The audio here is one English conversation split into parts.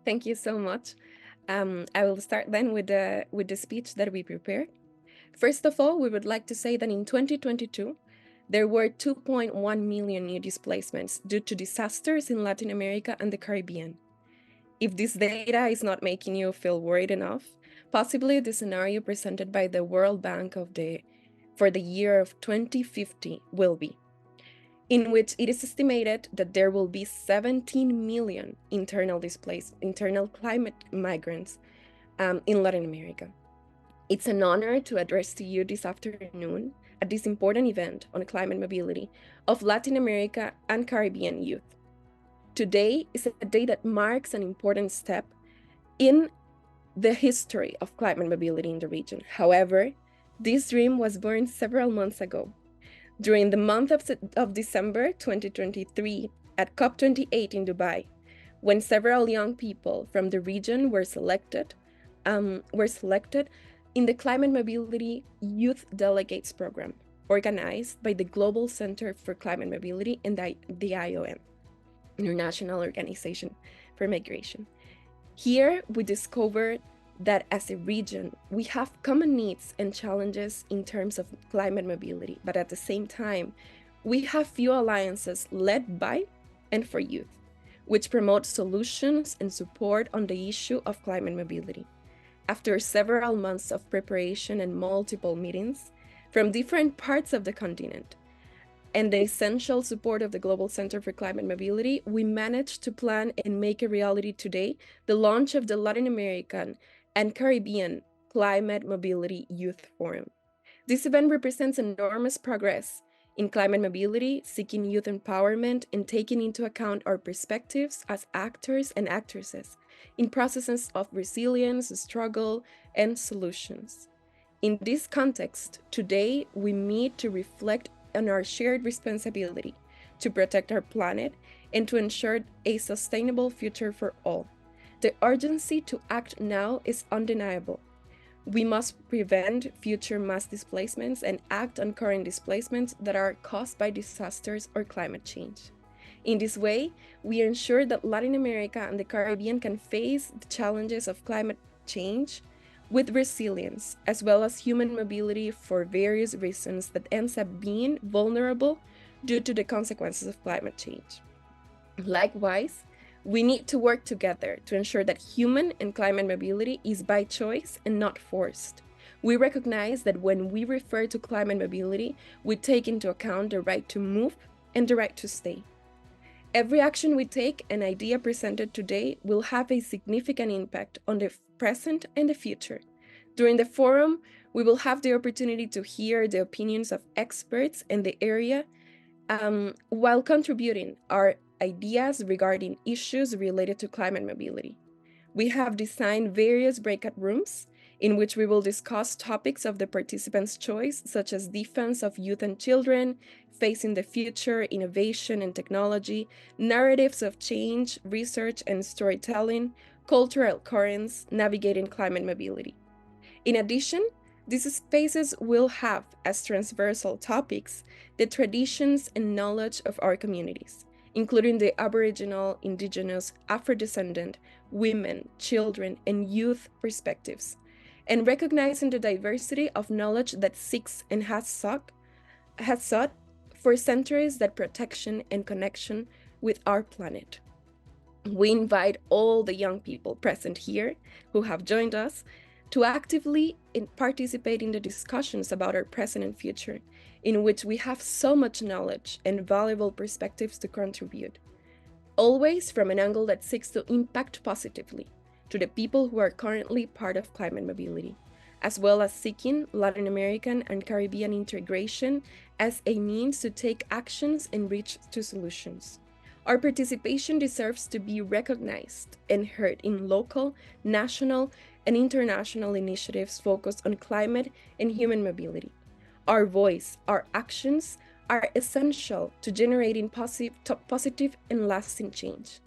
Thank you so much. I will start then with the speech that we prepared. First of all, we would like to say that in 2022, there were 2.1 million new displacements due to disasters in Latin America and the Caribbean. If this data is not making you feel worried enough, possibly the scenario presented by the World Bank for the year of 2050 will be, in which it is estimated that there will be 17 million internal climate migrants in Latin America. It's an honor to address to you this afternoon at this important event on climate mobility of Latin America and Caribbean youth. Today is a day that marks an important step in the history of climate mobility in the region. However, this dream was born several months ago. During the month of December 2023 at COP28 in Dubai, when several young people from the region were selected in the Climate Mobility Youth Delegates program, organized by the Global Center for Climate Mobility and the IOM, International Organization for Migration. Here, we discovered that as a region, we have common needs and challenges in terms of climate mobility, but at the same time, we have few alliances led by and for youth, which promote solutions and support on the issue of climate mobility. After several months of preparation and multiple meetings from different parts of the continent, and the essential support of the Global Center for Climate Mobility, we managed to plan and make a reality today the launch of the Latin American and Caribbean Climate Mobility Youth Forum. This event represents enormous progress in climate mobility, seeking youth empowerment, and taking into account our perspectives as actors and actresses in processes of resilience, struggle, and solutions. In this context, today we meet to reflect on our shared responsibility to protect our planet and to ensure a sustainable future for all. The urgency to act now is undeniable. We must prevent future mass displacements and act on current displacements that are caused by disasters or climate change. In this way, we ensure that Latin America and the Caribbean can face the challenges of climate change with resilience, as well as human mobility for various reasons that ends up being vulnerable due to the consequences of climate change. Likewise, we need to work together to ensure that human and climate mobility is by choice and not forced. We recognize that when we refer to climate mobility, we take into account the right to move and the right to stay. Every action we take and idea presented today will have a significant impact on the present and the future. During the forum, we will have the opportunity to hear the opinions of experts in the area while contributing our ideas regarding issues related to climate mobility. We have designed various breakout rooms in which we will discuss topics of the participants' choice, such as defense of youth and children, facing the future, innovation and technology, narratives of change, research and storytelling, cultural currents, navigating climate mobility. In addition, these spaces will have as transversal topics the traditions and knowledge of our communities, including the Aboriginal, Indigenous, Afro-descendant, women, children, and youth perspectives, and recognizing the diversity of knowledge that seeks and has sought for centuries that protection and connection with our planet. We invite all the young people present here who have joined us to actively participate in the discussions about our present and future, in which we have so much knowledge and valuable perspectives to contribute, always from an angle that seeks to impact positively to the people who are currently part of climate mobility, as well as seeking Latin American and Caribbean integration as a means to take actions and reach to solutions. Our participation deserves to be recognized and heard in local, national, and international initiatives focused on climate and human mobility. Our voice, our actions are essential to generating positive and lasting change.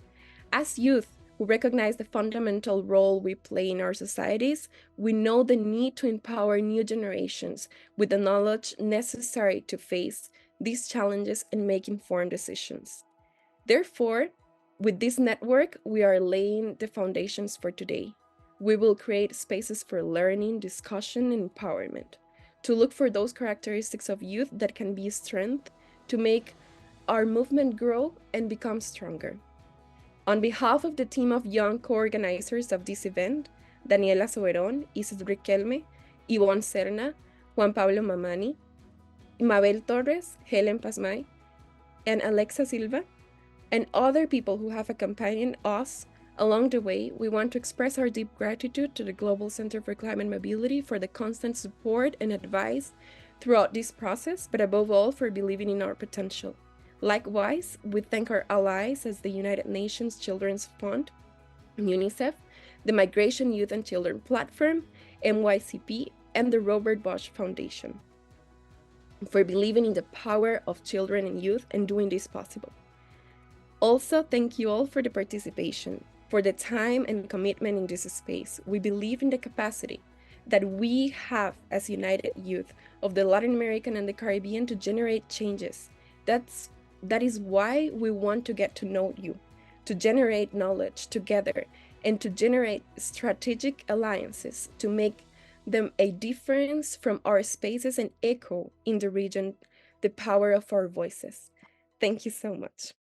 As youth who recognize the fundamental role we play in our societies, we know the need to empower new generations with the knowledge necessary to face these challenges and make informed decisions. Therefore, With this network, we are laying the foundations for today. We will create spaces for learning, discussion, and empowerment, to look for those characteristics of youth that can be strength to make our movement grow and become stronger. On behalf of the team of young co-organizers of this event, Daniela Soberon, Isis Riquelme, Ivonne Serna, Juan Pablo Mamani, Mabel Torres, Helen Pasmay, and Alexa Silva, and other people who have accompanied us along the way, we want to express our deep gratitude to the Global Center for Climate Mobility for the constant support and advice throughout this process, but above all, for believing in our potential. Likewise, we thank our allies as the United Nations Children's Fund, UNICEF, the Migration Youth and Children Platform, NYCP, and the Robert Bosch Foundation for believing in the power of children and youth and doing this possible. Also, thank you all for the participation, for the time and commitment in this space. We believe in the capacity that we have as United Youth of the Latin American and the Caribbean to generate changes. That is why we want to get to know you, to generate knowledge together, and to generate strategic alliances to make them a difference from our spaces and echo in the region the power of our voices. Thank you so much.